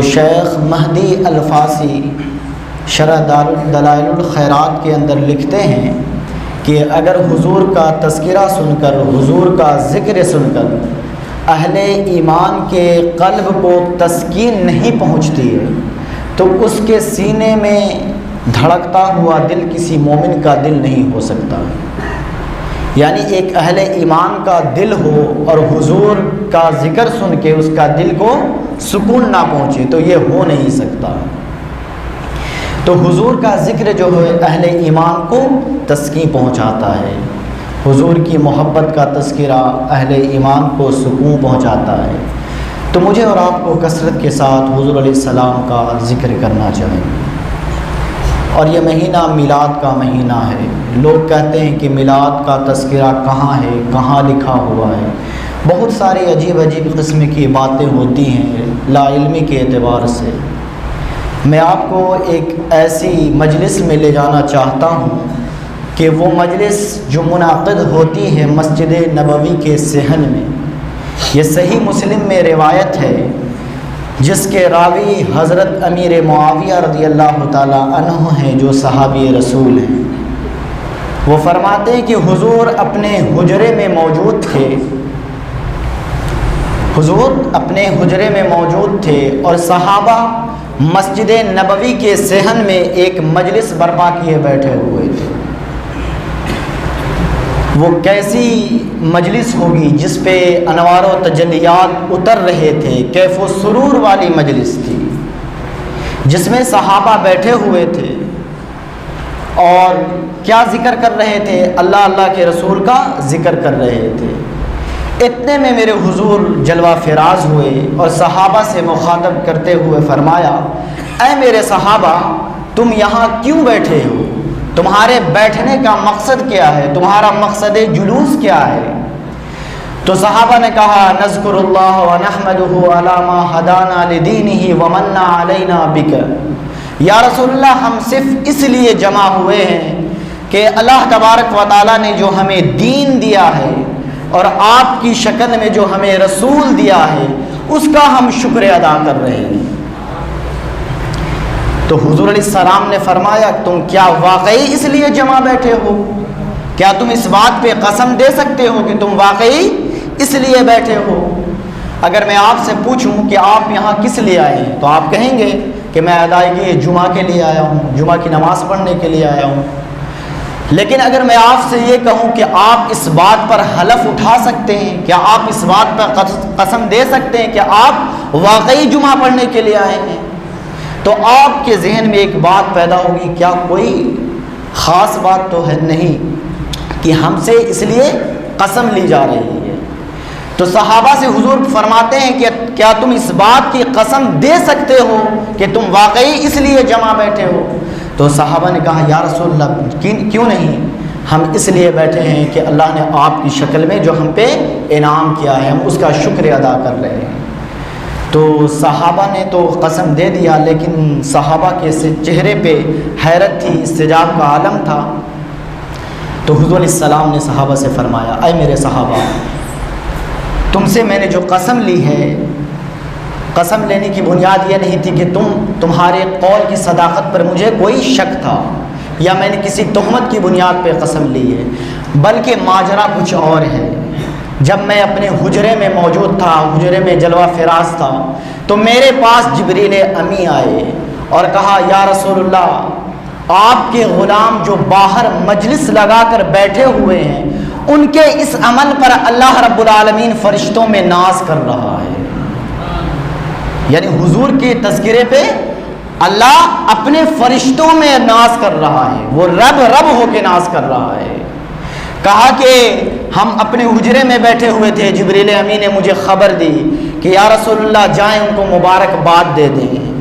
شیخ مہدی الفاسی شرح دلائل الخیرات کے اندر لکھتے ہیں کہ اگر حضور کا تذکرہ سن کر، حضور کا ذکر سن کر اہل ایمان کے قلب کو تسکین نہیں پہنچتی ہے تو اس کے سینے میں دھڑکتا ہوا دل کسی مومن کا دل نہیں ہو سکتا۔ یعنی ایک اہل ایمان کا دل ہو اور حضور کا ذکر سن کے اس کا دل کو سکون نہ پہنچے تو یہ ہو نہیں سکتا۔ تو حضور کا ذکر جو ہے اہل ایمان کو تسکین پہنچاتا ہے، حضور کی محبت کا تذکرہ اہل ایمان کو سکون پہنچاتا ہے۔ تو مجھے اور آپ کو کثرت کے ساتھ حضور علیہ السلام کا ذکر کرنا چاہیے۔ اور یہ مہینہ میلاد کا مہینہ ہے۔ لوگ کہتے ہیں کہ میلاد کا تذکرہ کہاں ہے، کہاں لکھا ہوا ہے۔ بہت ساری عجیب قسم کی باتیں ہوتی ہیں لا علمی کے اعتبار سے۔ میں آپ کو ایک ایسی مجلس میں لے جانا چاہتا ہوں کہ وہ مجلس جو منعقد ہوتی ہے مسجد نبوی کے صحن میں، یہ صحیح مسلم میں روایت ہے جس کے راوی حضرت امیر معاویہ رضی اللہ تعالی عنہ ہیں جو صحابی رسول ہیں۔ وہ فرماتے ہیں کہ حضور اپنے حجرے میں موجود تھے، حضور اپنے حجرے میں موجود تھے اور صحابہ مسجد نبوی کے صحن میں ایک مجلس برپا کیے بیٹھے ہوئے تھے۔ وہ کیسی مجلس ہوگی جس پہ انوار و تجلیات اتر رہے تھے، کیف و سرور والی مجلس تھی جس میں صحابہ بیٹھے ہوئے تھے اور کیا ذکر کر رہے تھے؟ اللہ کے رسول کا ذکر کر رہے تھے۔ اتنے میں میرے حضور جلوہ فراز ہوئے اور صحابہ سے مخاطب کرتے ہوئے فرمایا، اے میرے صحابہ، تم یہاں کیوں بیٹھے ہو؟ تمہارے بیٹھنے کا مقصد کیا ہے؟ تمہارا مقصد جلوس کیا ہے؟ تو صحابہ نے کہا، نذکر اللہ ونحمدہ علی ما ہدانا لدینہ ومن علینا بک۔ یا رسول اللہ، ہم صرف اس لیے جمع ہوئے ہیں کہ اللہ تبارک و تعالیٰ نے جو ہمیں دین دیا ہے اور آپ کی شکل میں جو ہمیں رسول دیا ہے اس کا ہم شکر ادا کر رہے ہیں۔ تو حضور علیہ السلام نے فرمایا، تم کیا واقعی اس لیے جمع بیٹھے ہو؟ کیا تم اس بات پہ قسم دے سکتے ہو کہ تم واقعی اس لیے بیٹھے ہو؟ اگر میں آپ سے پوچھوں کہ آپ یہاں کس لیے آئے ہیں تو آپ کہیں گے کہ میں ادائیگی جمعہ کے لیے آیا ہوں، جمعہ کی نماز پڑھنے کے لیے آیا ہوں۔ لیکن اگر میں آپ سے یہ کہوں کہ آپ اس بات پر حلف اٹھا سکتے ہیں، کیا آپ اس بات پر قسم دے سکتے ہیں کہ آپ واقعی جمعہ پڑھنے کے لیے آئے ہیں، تو آپ کے ذہن میں ایک بات پیدا ہوگی، کیا کوئی خاص بات تو ہے نہیں کہ ہم سے اس لیے قسم لی جا رہی ہے؟ تو صحابہ سے حضور فرماتے ہیں کہ کیا تم اس بات کی قسم دے سکتے ہو کہ تم واقعی اس لیے جمع بیٹھے ہو؟ تو صحابہ نے کہا، یا رسول اللہ، کیوں نہیں، ہم اس لیے بیٹھے ہیں کہ اللہ نے آپ کی شکل میں جو ہم پہ انعام کیا ہے ہم اس کا شکر ادا کر رہے ہیں۔ تو صحابہ نے تو قسم دے دیا، لیکن صحابہ کے چہرے پہ حیرت تھی، استجاب کا عالم تھا۔ تو حضور علیہ السلام نے صحابہ سے فرمایا، اے میرے صحابہ، تم سے میں نے جو قسم لی ہے، قسم لینے کی بنیاد یہ نہیں تھی کہ تمہارے قول کی صداقت پر مجھے کوئی شک تھا یا میں نے کسی تہمت کی بنیاد پہ قسم لی ہے، بلکہ ماجرا کچھ اور ہے۔ جب میں اپنے حجرے میں موجود تھا، حجرے میں جلوہ فراز تھا، تو میرے پاس جبریل امی آئے اور کہا، یا رسول اللہ، آپ کے غلام جو باہر مجلس لگا کر بیٹھے ہوئے ہیں ان کے اس عمل پر اللہ رب العالمین فرشتوں میں ناز کر رہا ہے۔ یعنی حضور کے تذکرے پہ اللہ اپنے فرشتوں میں ناز کر رہا ہے، وہ رب ہو کے ناز کر رہا ہے۔ کہا کہ ہم اپنے حجرے میں بیٹھے ہوئے تھے، جبریل امی نے مجھے خبر دی کہ یا رسول اللہ، جائیں ان کو مبارکباد دے دیں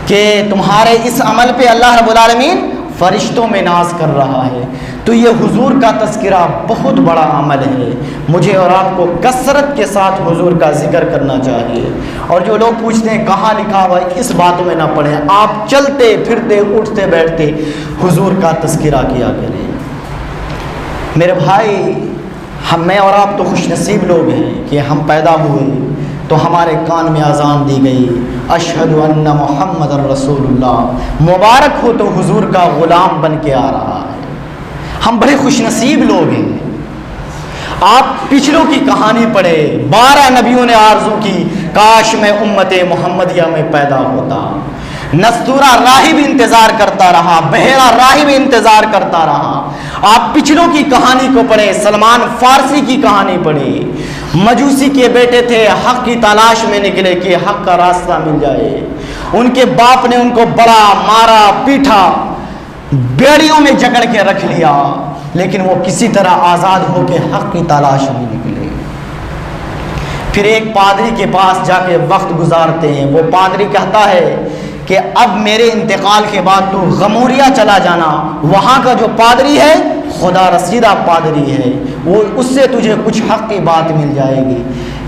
کہ تمہارے اس عمل پہ اللہ رب العالمین فرشتوں میں ناز کر رہا ہے۔ تو یہ حضور کا تذکرہ بہت بڑا عمل ہے، مجھے اور آپ کو کثرت کے ساتھ حضور کا ذکر کرنا چاہیے۔ اور جو لوگ پوچھتے ہیں کہاں لکھا ہوا ہے، اس باتوں میں نہ پڑھیں، آپ چلتے پھرتے اٹھتے بیٹھتے حضور کا تذکرہ کیا کریں۔ میرے بھائی، میں اور آپ تو خوش نصیب لوگ ہیں کہ ہم پیدا ہوئے تو ہمارے کان میں اذان دی گئی، اشہد ان محمد الرسول اللہ، مبارک ہو تو حضور کا غلام بن کے آ رہا ہے۔ ہم بڑے خوش نصیب لوگ ہیں۔ آپ پچھلوں کی کہانی پڑھے، 12 نبیوں نے آرزو کی کاش میں امت محمدیہ میں پیدا ہوتا۔ نستورا راہب انتظار کرتا رہا، بحیرہ راہب انتظار کرتا رہا۔ آپ پچھلوں کی کہانی کو پڑھیں، سلمان فارسی کی کہانی پڑھیں، مجوسی کے بیٹے تھے، حق کی تلاش میں نکلے کہ حق کا راستہ مل جائے۔ ان کے باپ نے ان کو بڑا مارا پیٹا، بیڑیوں میں جکڑ کے رکھ لیا، لیکن وہ کسی طرح آزاد ہو کے حق کی تلاش میں نکلے۔ پھر ایک پادری کے پاس جا کے وقت گزارتے ہیں۔ وہ پادری کہتا ہے کہ اب میرے انتقال کے بعد تو غموریا چلا جانا، وہاں کا جو پادری ہے خدا رسیدہ پادری ہے، وہ اس سے تجھے کچھ حق کی بات مل جائے گی۔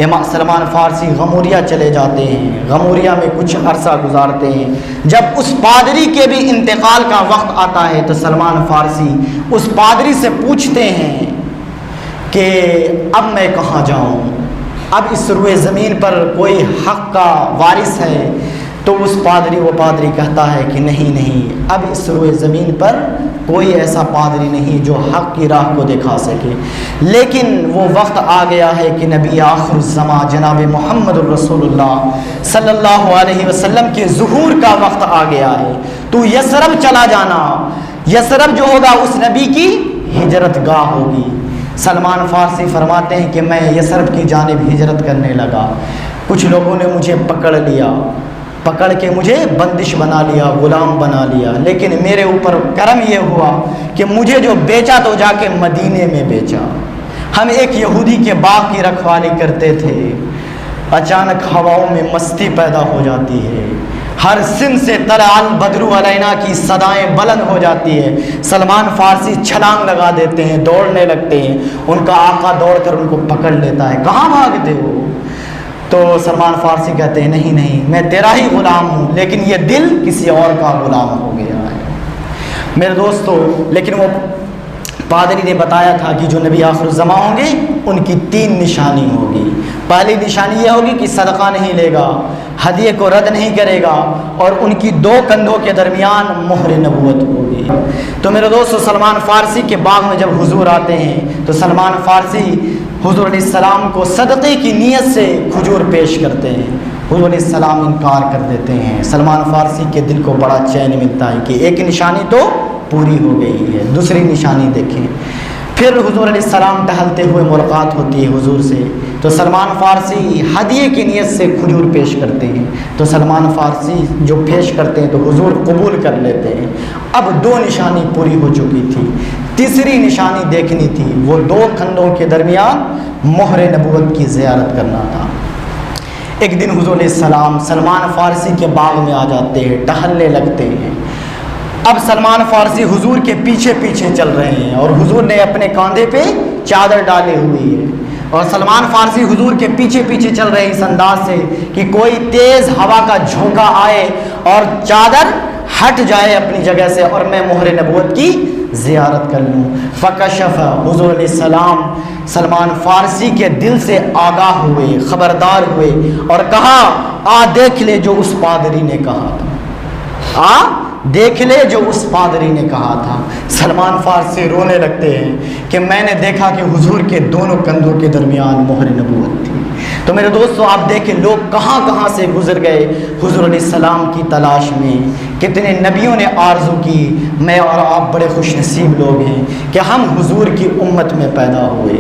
امام سلمان فارسی غموریا چلے جاتے ہیں، غموریا میں کچھ عرصہ گزارتے ہیں۔ جب اس پادری کے بھی انتقال کا وقت آتا ہے تو سلمان فارسی اس پادری سے پوچھتے ہیں کہ اب میں کہاں جاؤں، اب اس روئے زمین پر کوئی حق کا وارث ہے؟ تو وہ پادری کہتا ہے کہ نہیں، اب اس روئے زمین پر کوئی ایسا پادری نہیں جو حق کی راہ کو دکھا سکے، لیکن وہ وقت آ گیا ہے کہ نبی آخر الزمان جناب محمد الرسول اللہ صلی اللہ علیہ وسلم کے ظہور کا وقت آ گیا ہے، تو یثرب چلا جانا۔ یثرب جو ہوگا اس نبی کی ہجرت گاہ ہوگی۔ سلمان فارسی فرماتے ہیں کہ میں یثرب کی جانب ہجرت کرنے لگا، کچھ لوگوں نے مجھے پکڑ کے مجھے بندش بنا لیا، غلام بنا لیا، لیکن میرے اوپر کرم یہ ہوا کہ مجھے جو بیچا تو جا کے مدینے میں بیچا۔ ہم ایک یہودی کے باغ کی رکھوالی کرتے تھے، اچانک ہواؤں میں مستی پیدا ہو جاتی ہے، ہر سن سے طلع البدر علینا کی صدائیں بلند ہو جاتی ہے، سلمان فارسی چھلانگ لگا دیتے ہیں، دوڑنے لگتے ہیں، ان کا آقا دوڑ کر ان کو پکڑ لیتا ہے، کہاں بھاگتے ہو؟ تو سلمان فارسی کہتے ہیں نہیں، میں تیرا ہی غلام ہوں، لیکن یہ دل کسی اور کا غلام ہو گیا ہے۔ میرے دوستو، لیکن وہ پادری نے بتایا تھا کہ جو نبی آخر الزمان ہوں گے ان کی 3 نشانی ہوگی۔ پہلی نشانی یہ ہوگی کہ صدقہ نہیں لے گا، ہدیے کو رد نہیں کرے گا، اور ان کی 2 کندھوں کے درمیان مہر نبوت ہوگی۔ تو میرے دوستو، سلمان فارسی کے باغ میں جب حضور آتے ہیں تو سلمان فارسی حضور علیہ السلام کو صدقے کی نیت سے کھجور پیش کرتے ہیں، حضور علیہ السلام انکار کر دیتے ہیں۔ سلمان فارسی کے دل کو بڑا چین ملتا ہے کہ ایک نشانی تو پوری ہو گئی ہے، دوسری نشانی دیکھیں۔ پھر حضور علیہ السلام ٹہلتے ہوئے ملاقات ہوتی ہے حضور سے، تو سلمان فارسی ہدیے کی نیت سے کھجور پیش کرتے ہیں، تو سلمان فارسی جو پیش کرتے ہیں تو حضور قبول کر لیتے ہیں۔ اب 2 نشانی پوری ہو چکی تھی، تیسری نشانی دیکھنی تھی، وہ 2 کندھوں کے درمیان مہر نبوت کی زیارت کرنا تھا۔ ایک دن حضور علیہ السلام سلمان فارسی کے باغ میں آ جاتے ہیں، ٹہلنے لگتے ہیں۔ اب سلمان فارسی حضور کے پیچھے چل رہے ہیں، اور حضور نے اپنے کاندھے پہ چادر ڈالی ہوئی ہے، اور سلمان فارسی حضور کے پیچھے چل رہے ہیں اس انداز سے کہ کوئی تیز ہوا کا جھونکا آئے اور چادر ہٹ جائے اپنی جگہ سے اور میں مہر نبوت کی زیارت کر لوں۔ فکشف، حضور علیہ السلام سلمان فارسی کے دل سے آگاہ ہوئے، خبردار ہوئے، اور کہا آ دیکھ لے جو اس پادری نے کہا تھا، دیکھ لے جو اس پادری نے کہا تھا۔ سلمان فارسی رونے لگتے ہیں کہ میں نے دیکھا کہ حضور کے 2 کندھوں کے درمیان مہر نبوت تھی۔ تو میرے دوستو، آپ دیکھیں لوگ کہاں سے گزر گئے حضور علیہ السلام کی تلاش میں، کتنے نبیوں نے آرزو کی۔ میں اور آپ بڑے خوش نصیب لوگ ہیں کہ ہم حضور کی امت میں پیدا ہوئے۔